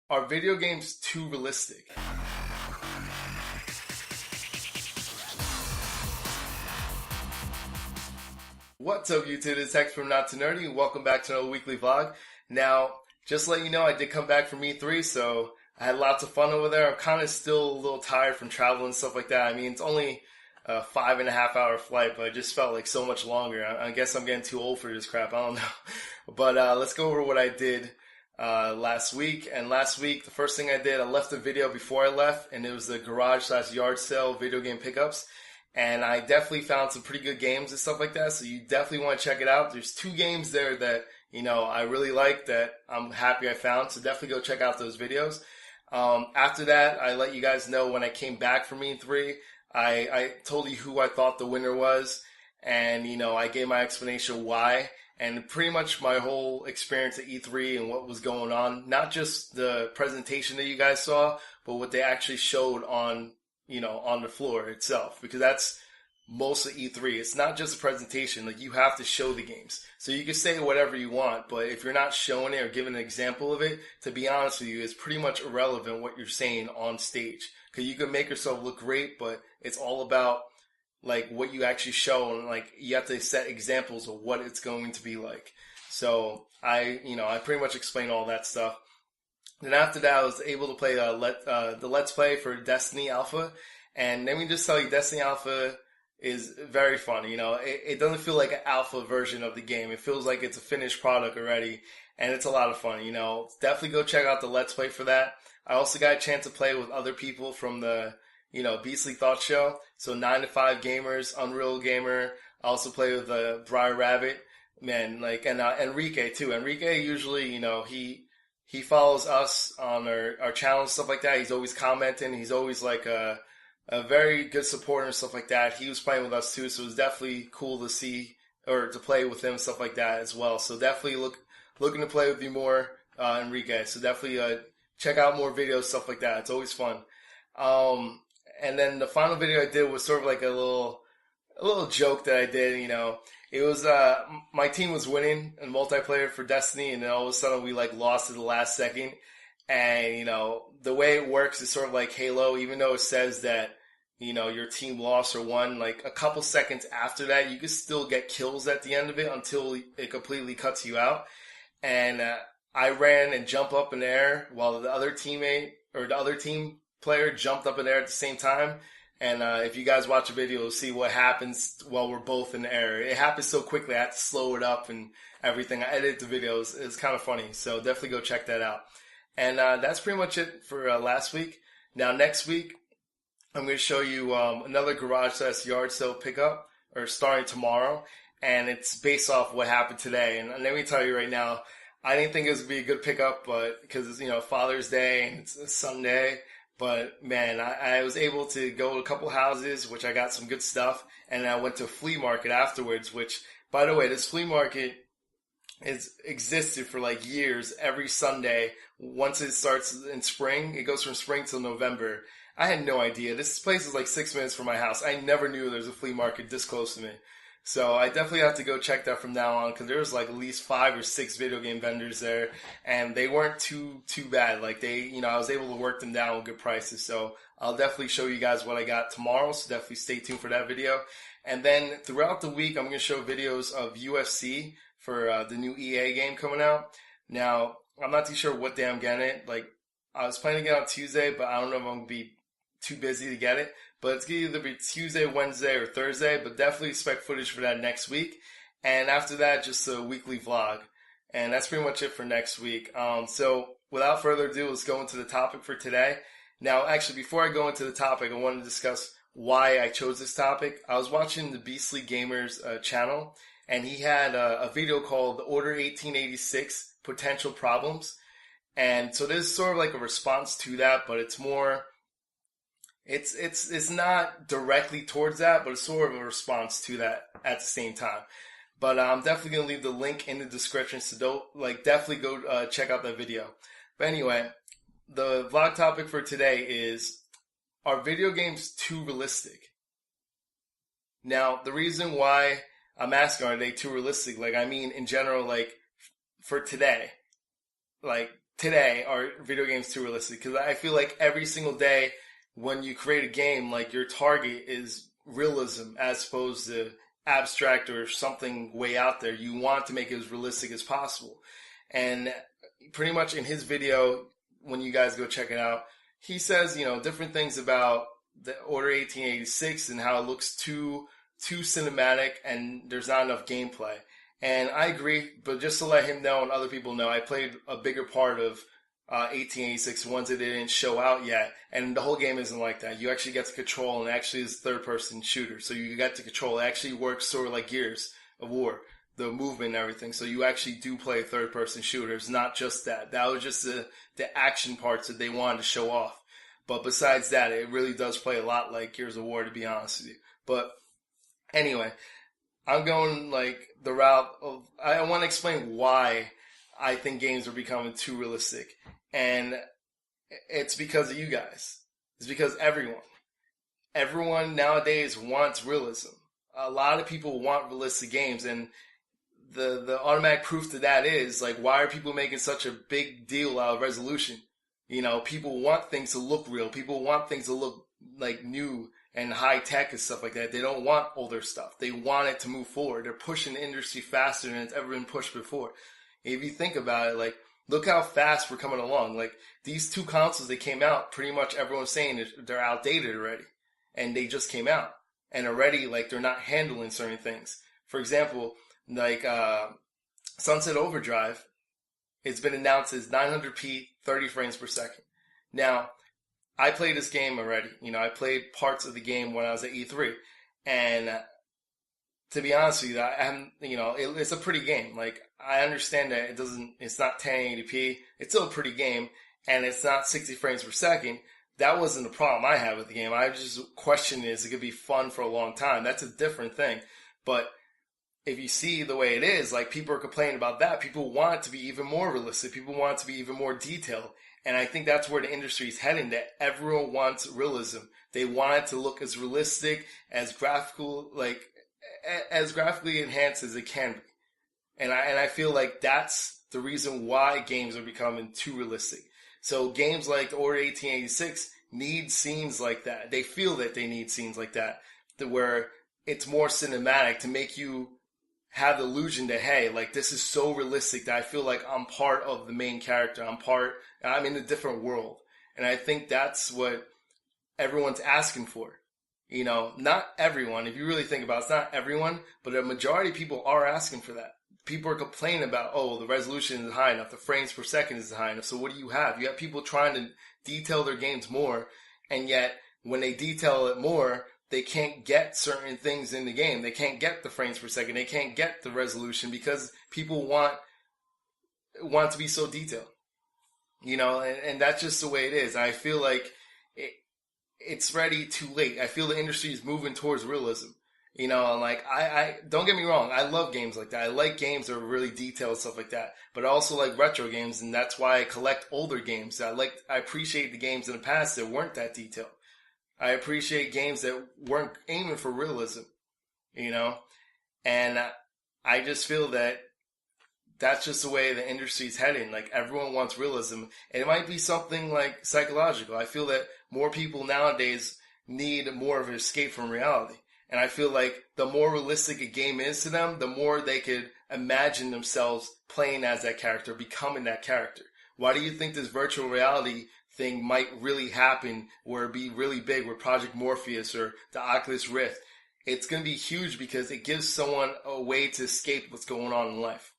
Are video games too realistic? What's up, YouTube? It's Hector from Not Too Nerdy. Welcome back to another weekly vlog. Now, just to let you know, I did come back from E3, so I had lots of fun over there. I'm kind of still a little tired from travel and stuff like that. I mean, it's only a 5.5 hour flight, but it just felt like so much longer. I guess I'm getting too old for this crap. I don't know. But let's go over what I did last week. And last week, the first thing I did, I left a video before I left, and it was the garage/yard sale video game pickups. And I definitely found some pretty good games and stuff like that, so you definitely want to check it out. There's 2 games there that, I really like that I'm happy I found, so definitely go check out those videos. After that, I let you guys know when I came back from E3, I told you who I thought the winner was, and, I gave my explanation why. And pretty much my whole experience at E3 and what was going on, not just the presentation that you guys saw, but what they actually showed on the floor itself, because that's most of E3. It's not just a presentation. Like, you have to show the games. So you can say whatever you want, but if you're not showing it or giving an example of it, to be honest with you, it's pretty much irrelevant what you're saying on stage. Because you can make yourself look great, but it's all about like what you actually show, and like you have to set examples of what it's going to be like. So I pretty much explained all that stuff. Then after that, I was able to play the Let's Play for Destiny Alpha. And let me just tell you, Destiny Alpha is very fun. It doesn't feel like an alpha version of the game. It feels like it's a finished product already, and it's a lot of fun. Definitely go check out the Let's Play for that. I also got a chance to play with other people from the Beastly Thought Show. So 9 to 5 Gamers, Unreal Gamer. I also play with Briar Rabbit, man, and Enrique too. Enrique usually, he follows us on our channel and stuff like that. He's always commenting. He's always like a very good supporter and stuff like that. He was playing with us too, so it was definitely cool to see or to play with him and stuff like that as well. So definitely looking to play with you more, Enrique. So definitely check out more videos, stuff like that. It's always fun. And then the final video I did was sort of like a little joke that I did. It was my team was winning in multiplayer for Destiny, and then all of a sudden we lost at the last second. And the way it works is sort of like Halo. Even though it says that your team lost or won, like a couple seconds after that, you can still get kills at the end of it until it completely cuts you out. And I ran and jumped up in the air while the other teammate or the other team player jumped up in the air at the same time. And if you guys watch the video, you'll see what happens while we're both in the air. It happens so quickly, I had to slow it up and everything. I edited the videos. It's kind of funny, so definitely go check that out. And that's pretty much it for last week. Now, next week, I'm going to show you another garage/yard sale pickup, or starting tomorrow. And it's based off what happened today. And let me tell you right now, I didn't think it was going to be a good pickup, but because it's, Father's Day and it's a Sunday. But, man, I was able to go to a couple houses, which I got some good stuff, and I went to a flea market afterwards, which, by the way, this flea market has existed for years. Every Sunday, once it starts in spring, it goes from spring till November. I had no idea. This place is 6 minutes from my house. I never knew there was a flea market this close to me. So I definitely have to go check that from now on, because there was at least 5 or 6 video game vendors there, and they weren't too bad. I was able to work them down with good prices. So I'll definitely show you guys what I got tomorrow. So definitely stay tuned for that video. And then throughout the week, I'm going to show videos of UFC for the new EA game coming out. Now, I'm not too sure what day I'm getting it. I was planning to get it on Tuesday, but I don't know if I'm going to be too busy to get it. But it's going to either be Tuesday, Wednesday, or Thursday. But definitely expect footage for that next week. And after that, just a weekly vlog. And that's pretty much it for next week. So without further ado, let's go into the topic for today. Now, actually, before I go into the topic, I want to discuss why I chose this topic. I was watching the Beastly Gamer's channel, and he had a video called Order 1886 Potential Problems. And so this is sort of like a response to that, but it's more... It's not directly towards that, but it's sort of a response to that at the same time. But I'm definitely going to leave the link in the description, so definitely go check out that video. But anyway, the vlog topic for today is, are video games too realistic? Now, the reason why I'm asking, are they too realistic? In general, for today. today are video games too realistic? Because I feel like every single day when you create a game, like your target is realism as opposed to abstract or something way out there. You want to make it as realistic as possible. And pretty much in his video, when you guys go check it out, he says, different things about the Order 1886 and how it looks too cinematic and there's not enough gameplay. And I agree, but just to let him know and other people know, I played a bigger part of 1886, ones that didn't show out yet, and the whole game isn't like that. You actually get to control, and actually is a third-person shooter, so you get to control. It actually works sort of like Gears of War, the movement and everything, so you actually do play a third-person shooter. It's not just that. That was just the action parts that they wanted to show off. But besides that, it really does play a lot like Gears of War, to be honest with you. But anyway, I'm going like the route of, I want to explain why I think games are becoming too realistic. And it's because of you guys. It's because everyone nowadays wants realism. A lot of people want realistic games, and the automatic proof to that is, like, why are people making such a big deal out of resolution? People want things to look real. People want things to look like new and high tech and stuff like that. They don't want older stuff. They want it to move forward. They're pushing the industry faster than it's ever been pushed before. If you think about it, like, look how fast we're coming along. Like, these two consoles that came out, pretty much everyone's saying they're outdated already. And they just came out. And already, like, they're not handling certain things. For example, like, Sunset Overdrive, it's been announced as 900p, 30 frames per second. Now, I played this game already. I played parts of the game when I was at E3. And to be honest with you, it's a pretty game. Like, I understand that it's not 1080p. It's still a pretty game, and it's not 60 frames per second. That wasn't the problem I had with the game. I just questioned is it could be fun for a long time. That's a different thing. But if you see the way it is, like, people are complaining about that. People want it to be even more realistic. People want it to be even more detailed. And I think that's where the industry is heading, that everyone wants realism. They want it to look as realistic, as graphically enhanced as it can be. And I feel like that's the reason why games are becoming too realistic. So games like Order 1886 need scenes like that. They feel that they need scenes like that, where it's more cinematic to make you have the illusion that, hey, like, this is so realistic that I feel like I'm part of the main character. I'm in a different world. And I think that's what everyone's asking for. Not everyone. If you really think about it, it's not everyone, but a majority of people are asking for that. People are complaining about, the resolution isn't high enough, the frames per second isn't high enough. So what do you have? You have people trying to detail their games more, and yet when they detail it more, they can't get certain things in the game. They can't get the frames per second. They can't get the resolution because people want to be so detailed. And that's just the way it is. I feel like it's ready too late. I feel the industry is moving towards realism. Like, I don't get me wrong, I love games like that. I like games that are really detailed and stuff like that. But I also like retro games, and that's why I collect older games. I appreciate the games in the past that weren't that detailed. I appreciate games that weren't aiming for realism, And I just feel that that's just the way the industry's heading. Like, everyone wants realism, and it might be something like psychological. I feel that more people nowadays need more of an escape from reality. And I feel like the more realistic a game is to them, the more they could imagine themselves playing as that character, becoming that character. Why do you think this virtual reality thing might really happen, where it be really big with Project Morpheus or the Oculus Rift? It's going to be huge because it gives someone a way to escape what's going on in life.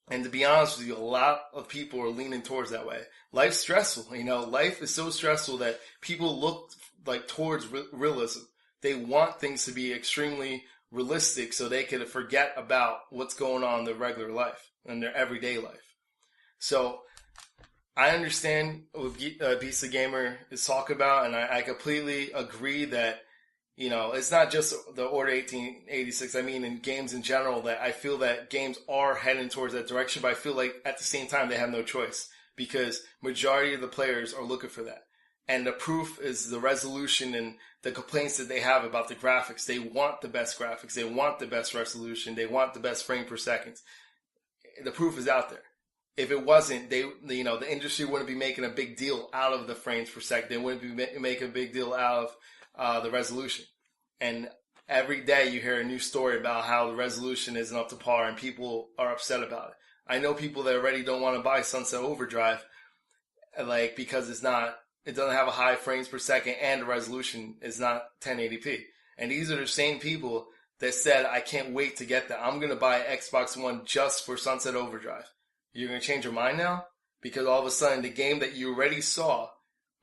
And to be honest with you, a lot of people are leaning towards that way. Life's stressful. Life is so stressful that people look like towards realism. They want things to be extremely realistic so they can forget about what's going on in their regular life and their everyday life. So I understand what Beast the Gamer is talking about, and I completely agree that, it's not just the Order 1886. I mean, in games in general, that I feel that games are heading towards that direction, but I feel like at the same time they have no choice because majority of the players are looking for that. And the proof is the resolution and the complaints that they have about the graphics. They want the best graphics. They want the best resolution. They want the best frame per second. The proof is out there. if it wasn't, the industry wouldn't be making a big deal out of the frames per second. They wouldn't be making a big deal out of the resolution. And every day you hear a new story about how the resolution isn't up to par and people are upset about it. I know people that already don't want to buy Sunset Overdrive, because it doesn't have a high frames per second and the resolution is not 1080p. And these are the same people that said, I can't wait to get that. I'm going to buy an Xbox One just for Sunset Overdrive. You're going to change your mind now? Because all of a sudden the game that you already saw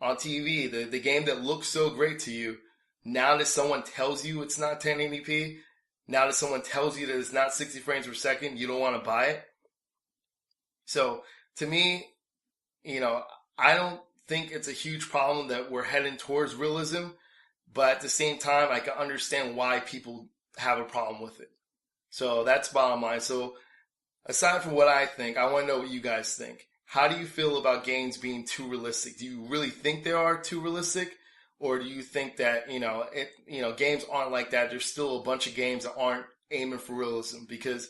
on TV, the game that looks so great to you, now that someone tells you it's not 1080p, now that someone tells you that it's not 60 frames per second, you don't want to buy it. So to me, I don't think it's a huge problem that we're heading towards realism, but at the same time, I can understand why people have a problem with it. So that's bottom line. So aside from what I think, I want to know what you guys think. How do you feel about games being too realistic? Do you really think they are too realistic? Or do you think that, games aren't like that? There's still a bunch of games that aren't aiming for realism, because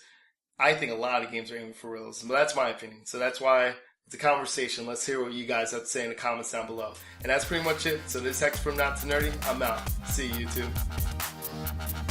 I think a lot of games are aiming for realism, but that's my opinion. So that's why it's a conversation. Let's hear what you guys have to say in the comments down below. And that's pretty much it. So this is Hector from Not Too Nerdy. I'm out. See you, YouTube.